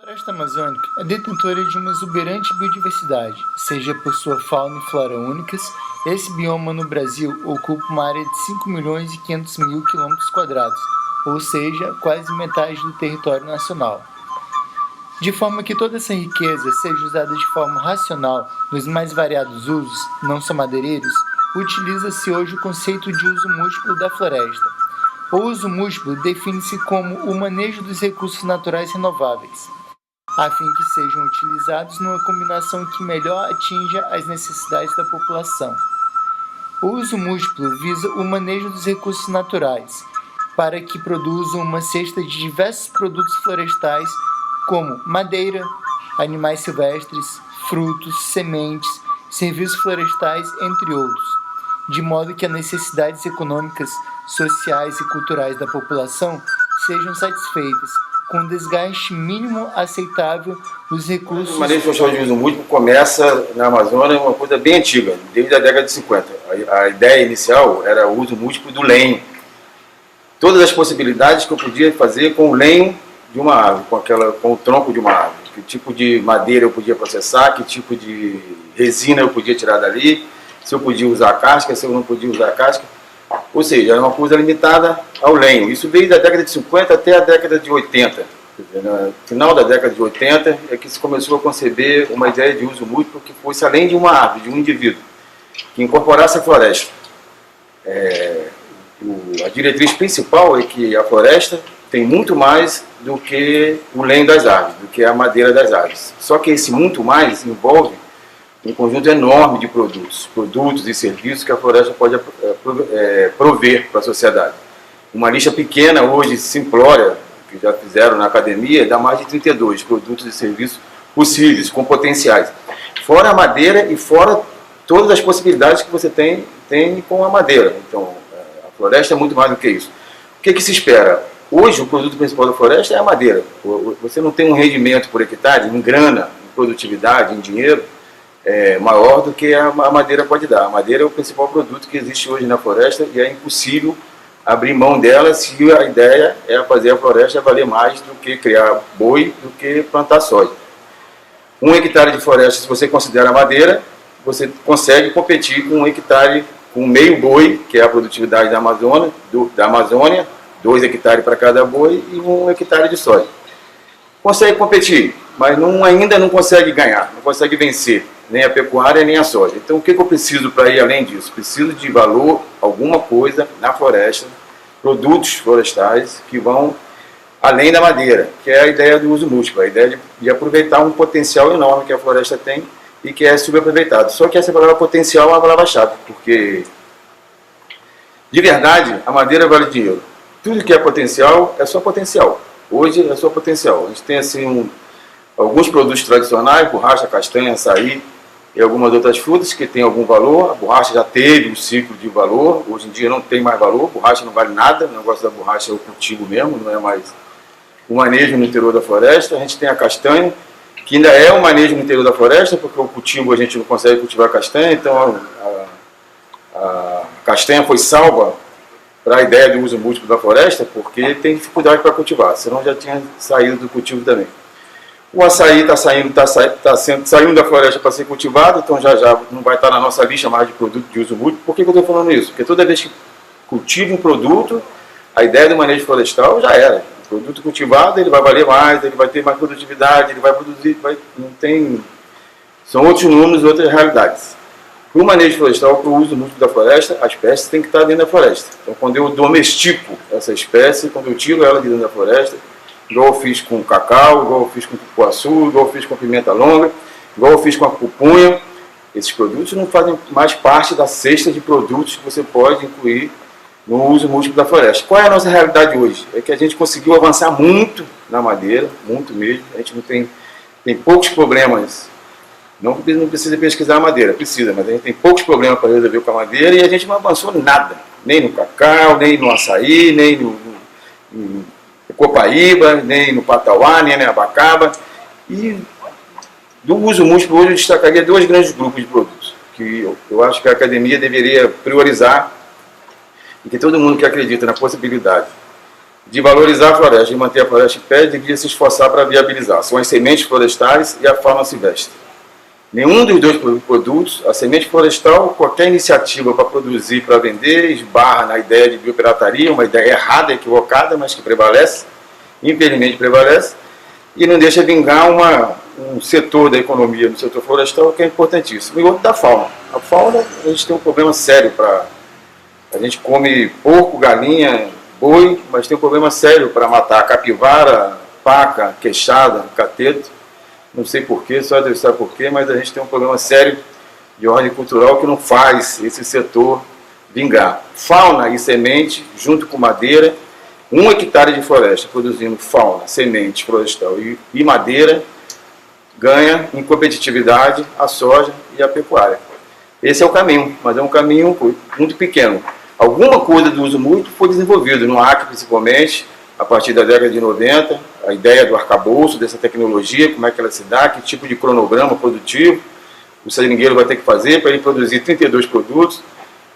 A floresta amazônica é detentora de uma exuberante biodiversidade, seja por sua fauna e flora únicas. Esse bioma no Brasil ocupa uma área de 5.500.000 km², ou seja, quase metade do território nacional. De forma que toda essa riqueza seja usada de forma racional nos mais variados usos, não só madeireiros, utiliza-se hoje o conceito de uso múltiplo da floresta. O uso múltiplo define-se como o manejo dos recursos naturais renováveis, a fim que sejam utilizados numa combinação que melhor atinja as necessidades da população. O uso múltiplo visa o manejo dos recursos naturais, para que produzam uma cesta de diversos produtos florestais, como madeira, animais silvestres, frutos, sementes, serviços florestais, entre outros, de modo que as necessidades econômicas, sociais e culturais da população sejam satisfeitas, com desgaste mínimo aceitável dos recursos. O manejo florestal de uso múltiplo começa na Amazônia uma coisa bem antiga, desde a década de 50. A ideia inicial era o uso múltiplo do lenho. Todas as possibilidades que eu podia fazer com o lenho de uma árvore, com o tronco de uma árvore. Que tipo de madeira eu podia processar, que tipo de resina eu podia tirar dali, se eu podia usar a casca, se eu não podia usar a casca. Ou seja, era uma coisa limitada ao lenho. Isso veio da década de 50 até a década de 80. No final da década de 80 é que se começou a conceber uma ideia de uso múltiplo que fosse além de uma árvore, de um indivíduo, que incorporasse a floresta. A diretriz principal é que a floresta tem muito mais do que o lenho das árvores, do que a madeira das árvores. Só que esse muito mais envolve um conjunto enorme de produtos e serviços que a floresta pode prover para a sociedade. Uma lista pequena hoje, simplória, que já fizeram na academia, dá mais de 32 produtos e serviços possíveis, com potenciais. Fora a madeira e fora todas as possibilidades que você tem com a madeira. Então, a floresta é muito mais do que isso. O que se espera? Hoje, o produto principal da floresta é a madeira. Você não tem um rendimento por hectare, em grana, em produtividade, em dinheiro, maior do que a madeira pode dar. A madeira é o principal produto que existe hoje na floresta e é impossível abrir mão dela se a ideia é fazer a floresta valer mais do que criar boi, do que plantar soja. 1 hectare de floresta, se você considera madeira, você consegue competir com 1 hectare, com meio boi, que é a produtividade da Amazônia, 2 hectares para cada boi e 1 hectare de soja. Consegue competir, mas ainda não consegue ganhar, não consegue vencer nem a pecuária nem a soja. Então o que eu preciso para ir além disso? Preciso de valor, alguma coisa na floresta, produtos florestais que vão além da madeira, que é a ideia do uso múltiplo, a ideia de aproveitar um potencial enorme que a floresta tem e que é subaproveitado. Só que essa palavra potencial é uma palavra-chave, porque de verdade a madeira vale dinheiro. Tudo que é potencial é só potencial. Hoje é só potencial. A gente tem assim alguns produtos tradicionais, borracha, castanha, açaí e algumas outras frutas que têm algum valor. A borracha já teve um ciclo de valor, hoje em dia não tem mais valor, a borracha não vale nada, o negócio da borracha é o cultivo mesmo, não é mais o manejo no interior da floresta. A gente tem a castanha, que ainda é o manejo no interior da floresta, porque o cultivo a gente não consegue cultivar castanha, então a castanha foi salva para a ideia do uso múltiplo da floresta, porque tem dificuldade para cultivar, senão já tinha saído do cultivo também. O açaí está saindo da floresta para ser cultivado, então já não vai estar na nossa lista mais de produto de uso múltiplo. Por que eu estou falando isso? Porque toda vez que cultiva um produto, a ideia do manejo florestal já era. O produto cultivado ele vai valer mais, ele vai ter mais produtividade, ele vai produzir, são outros números, outras realidades. Para o manejo florestal, para o uso múltiplo da floresta, a espécie tem que estar dentro da floresta. Então, quando eu domestico essa espécie, quando eu tiro ela de dentro da floresta, igual eu fiz com cacau, igual eu fiz com cupuaçu, igual eu fiz com pimenta longa, igual eu fiz com a pupunha, esses produtos não fazem mais parte da cesta de produtos que você pode incluir no uso múltiplo da floresta. Qual é a nossa realidade hoje? É que a gente conseguiu avançar muito na madeira, muito mesmo. A gente não tem poucos problemas. Não precisa pesquisar a madeira, precisa, mas a gente tem poucos problemas para resolver com a madeira e a gente não avançou nada. Nem no cacau, nem no açaí, nem no copaíba, nem no patauá, nem na abacaba. E do uso múltiplo hoje eu destacaria 2 grandes grupos de produtos, que eu acho que a academia deveria priorizar e que todo mundo que acredita na possibilidade de valorizar a floresta, de manter a floresta em pé, devia se esforçar para viabilizar. São as sementes florestais e a fauna silvestre. Nenhum dos dois produtos, a semente florestal, qualquer iniciativa para produzir, para vender, esbarra na ideia de biopirataria, uma ideia errada, equivocada, mas que prevalece, infelizmente prevalece, e não deixa vingar um setor da economia, no setor florestal, que é importantíssimo. E outro da fauna. A fauna, a gente tem um problema sério para... A gente come porco, galinha, boi, mas tem um problema sério para matar capivara, paca, queixada, cateto. Não sei porquê, só Deus sabe porquê, mas a gente tem um problema sério de ordem cultural que não faz esse setor vingar. Fauna e semente, junto com madeira, 1 hectare de floresta produzindo fauna, semente florestal e madeira, ganha em competitividade a soja e a pecuária. Esse é o caminho, mas é um caminho muito pequeno. Alguma coisa do uso múltiplo foi desenvolvido no Acre, principalmente, a partir da década de 90, a ideia do arcabouço, dessa tecnologia, como é que ela se dá, que tipo de cronograma produtivo o seringueiro vai ter que fazer para ele produzir 32 produtos,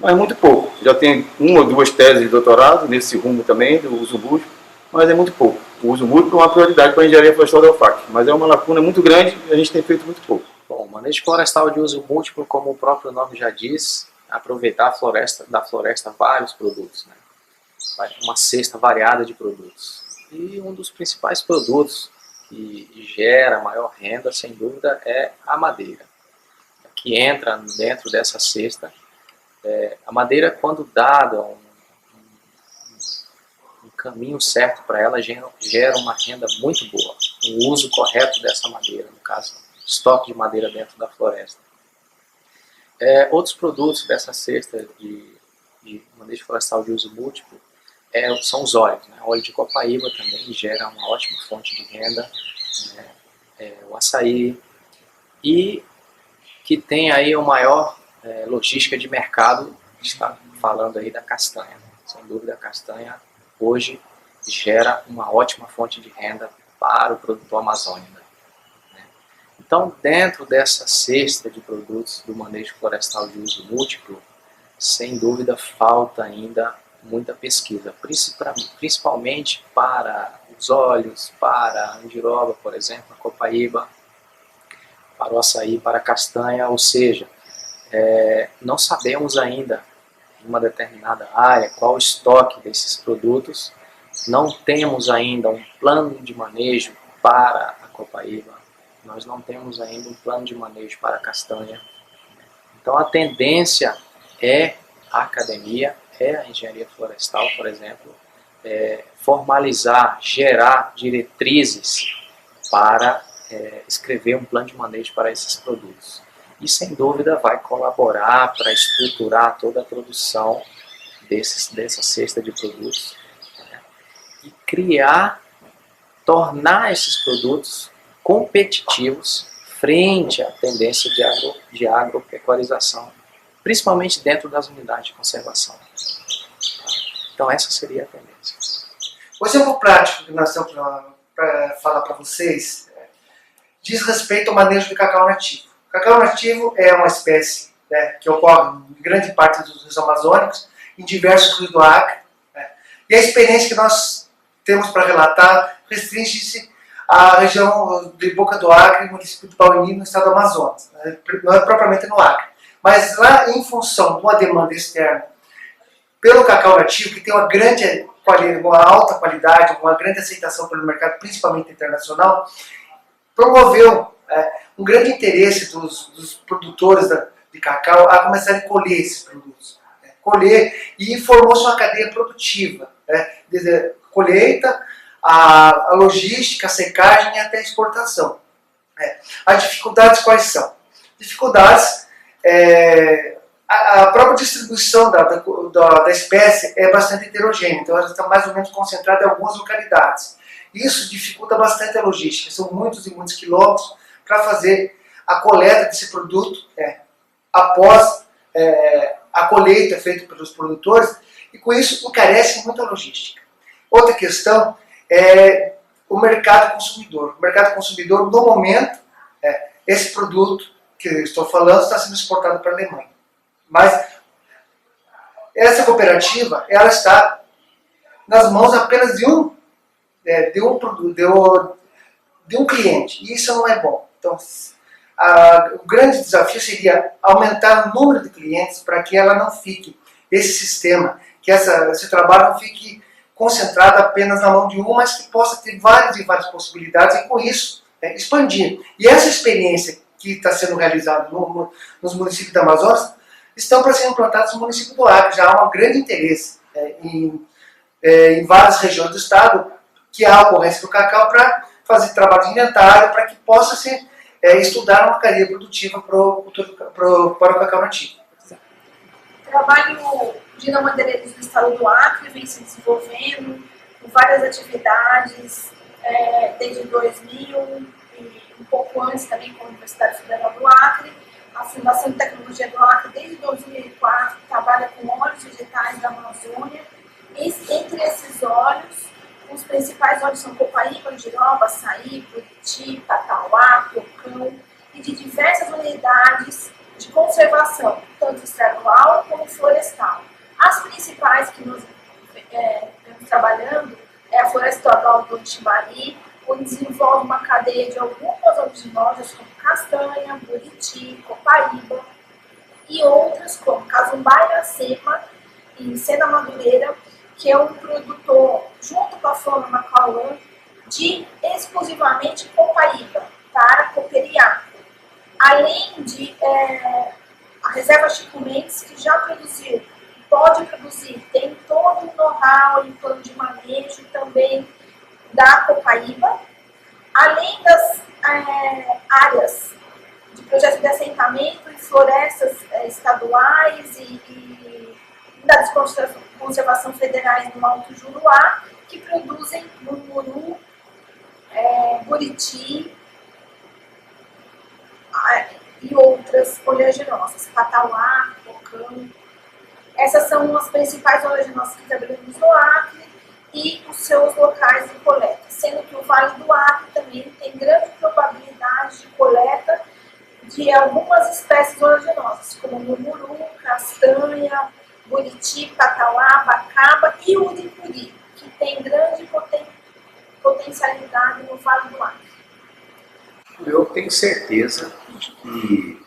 mas muito pouco. Já tem 1 ou 2 teses de doutorado nesse rumo também, do uso múltiplo, mas é muito pouco. O uso múltiplo é uma prioridade para a engenharia florestal da UFAC, mas é uma lacuna muito grande e a gente tem feito muito pouco. Bom, o manejo florestal de uso múltiplo, como o próprio nome já diz, é aproveitar da floresta vários produtos, né? Uma cesta variada de produtos. E um dos principais produtos que gera maior renda, sem dúvida, é a madeira, que entra dentro dessa cesta. A madeira, quando dada um caminho certo para ela, gera uma renda muito boa. O uso correto dessa madeira, no caso, estoque de madeira dentro da floresta. Outros produtos dessa cesta de manejo florestal de uso múltiplo são os óleos, né? O óleo de copaíba também gera uma ótima fonte de renda, né? O açaí, e que tem aí o maior logística de mercado, está falando aí da castanha. Sem dúvida, a castanha hoje gera uma ótima fonte de renda para o produtor amazônico. Né? Então, dentro dessa cesta de produtos do manejo florestal de uso múltiplo, sem dúvida falta ainda muita pesquisa, principalmente para os óleos, para a andiroba, por exemplo, a copaíba, para o açaí, para a castanha, ou seja, não sabemos ainda em uma determinada área qual o estoque desses produtos, não temos ainda um plano de manejo para a copaíba, nós não temos ainda um plano de manejo para a castanha. Então a tendência é a academia, a engenharia florestal, por exemplo, formalizar, gerar diretrizes para escrever um plano de manejo para esses produtos. E sem dúvida vai colaborar para estruturar toda a produção dessa cesta de produtos, né? E tornar esses produtos competitivos frente à tendência de agropecuarização, principalmente dentro das unidades de conservação. Então essa seria a tendência. O exemplo prático que nós temos para falar para vocês diz respeito ao manejo do cacau nativo. O cacau nativo é uma espécie, né, que ocorre em grande parte dos rios amazônicos, em diversos rios do Acre, né, e a experiência que nós temos para relatar restringe-se à região de Boca do Acre, município de Pauini, no estado do Amazonas, né, não é propriamente no Acre. Mas lá, em função de uma demanda externa pelo cacau nativo, que tem uma alta qualidade, uma grande aceitação pelo mercado, principalmente internacional, promoveu um grande interesse dos produtores de cacau a começarem a colher esses produtos. Colher, e formou-se uma cadeia produtiva, desde a colheita, a logística, a secagem e até a exportação. As dificuldades quais são? Dificuldades, a própria distribuição da espécie é bastante heterogênea, então ela está mais ou menos concentrada em algumas localidades. Isso dificulta bastante a logística, são muitos e muitos quilômetros para fazer a coleta desse produto após a colheita feita pelos produtores, e com isso encarece muito a logística. Outra questão é o mercado consumidor. O mercado consumidor, no momento, esse produto que eu estou falando está sendo exportado para a Alemanha. Mas essa cooperativa ela está nas mãos apenas de um cliente, e isso não é bom. Então, o grande desafio seria aumentar o número de clientes para que ela não fique, esse sistema, que esse trabalho não fique concentrado apenas na mão de um, mas que possa ter várias e várias possibilidades e com isso expandir. E essa experiência que está sendo realizada nos municípios da Amazonas estão para ser implantados no município do Acre. Já há um grande interesse em várias regiões do estado que há a ocorrência do cacau para fazer trabalho de inventário para que possa ser estudar uma cadeia produtiva para o cacau nativo. O trabalho de não-madeireiros do estado do Acre vem se desenvolvendo com várias atividades desde 2000 e um pouco antes também com a Universidade Federal do Acre. A Fundação de Tecnologia do Acre, desde 2004, trabalha com óleos vegetais da Amazônia. Entre esses óleos, os principais óleos são copaíba, andiroba, açaí, buriti, patauá, cocão e de diversas unidades de conservação, tanto estadual como florestal. As principais que nós estamos trabalhando é a Floresta Estadual do Itibari, onde desenvolve uma cadeia de algumas oleaginosas como castanha, buriti, copaíba e outras como Casumbá, Iracema e Sena Madureira, que é um produtor, junto com a Flora Macauã, de exclusivamente copaíba para cooperiar. Além de a reserva Chico Mendes, que já produziu, pode produzir, tem todo o know-how em plano de manejo também da copaíba, além das áreas de projeto de assentamento e florestas estaduais e unidades de conservação federais no Alto Juruá, que produzem murmuru, buriti e outras oleaginosas, patauá, cocão. Essas são as principais oleaginosas que trabalhamos no Acre e os seus locais de coleta, sendo que o Vale do Acre também tem grande probabilidade de coleta de algumas espécies oleaginosas, como murmuru, castanha, buriti, patauá, abacaba e uricuri, que tem grande potencialidade no Vale do Acre. Eu tenho certeza de que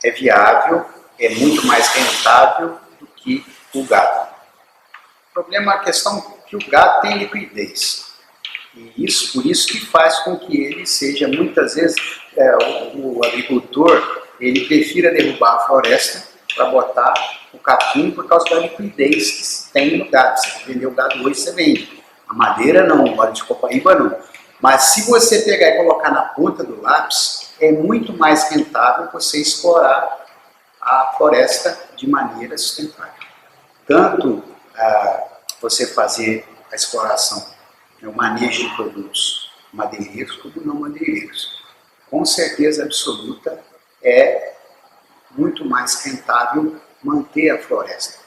é viável, é muito mais rentável do que o gado. O problema é a questão que o gado tem liquidez. E por isso que faz com que ele seja, muitas vezes, o agricultor, ele prefira derrubar a floresta para botar o capim por causa da liquidez que se tem no gado. Se você vender o gado hoje, você vende. A madeira não, o óleo de copaíba não. Mas se você pegar e colocar na ponta do lápis, é muito mais rentável você explorar a floresta de maneira sustentável. Tanto você fazer a exploração, o manejo de produtos madeireiros como não madeireiros. Com certeza absoluta é muito mais rentável manter a floresta.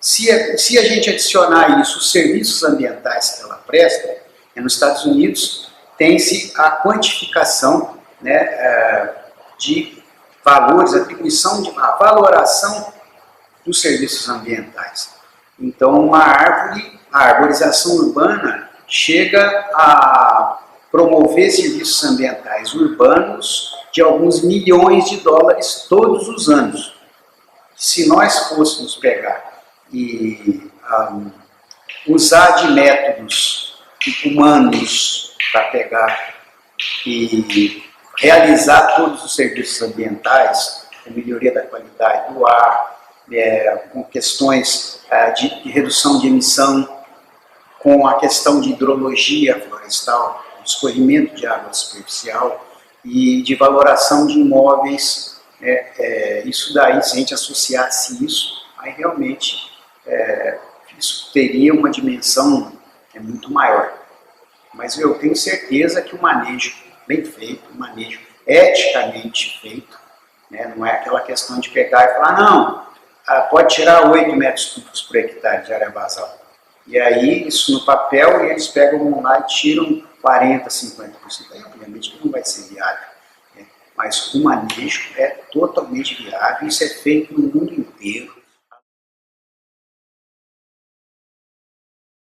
Se a gente adicionar isso, os serviços ambientais que ela presta, nos Estados Unidos tem-se a quantificação, né, de valores, a valoração dos serviços ambientais. Então, a arborização urbana chega a promover serviços ambientais urbanos de alguns milhões de dólares todos os anos. Se nós fôssemos pegar e usar de métodos humanos para pegar e realizar todos os serviços ambientais, a melhoria da qualidade do ar, com questões de redução de emissão, com a questão de hidrologia florestal, escorrimento de água superficial e de valoração de imóveis, isso daí, se a gente associasse isso, aí realmente isso teria uma dimensão muito maior. Mas eu tenho certeza que o manejo bem feito, o manejo eticamente feito, né, não é aquela questão de pegar e falar, não, pode tirar 8 metros cúbicos por hectare de área basal. E aí, isso no papel, e eles pegam lá e tiram 40%, 50%. Aí, obviamente, que não vai ser viável. Né? Mas o manejo é totalmente viável, isso é feito no mundo inteiro.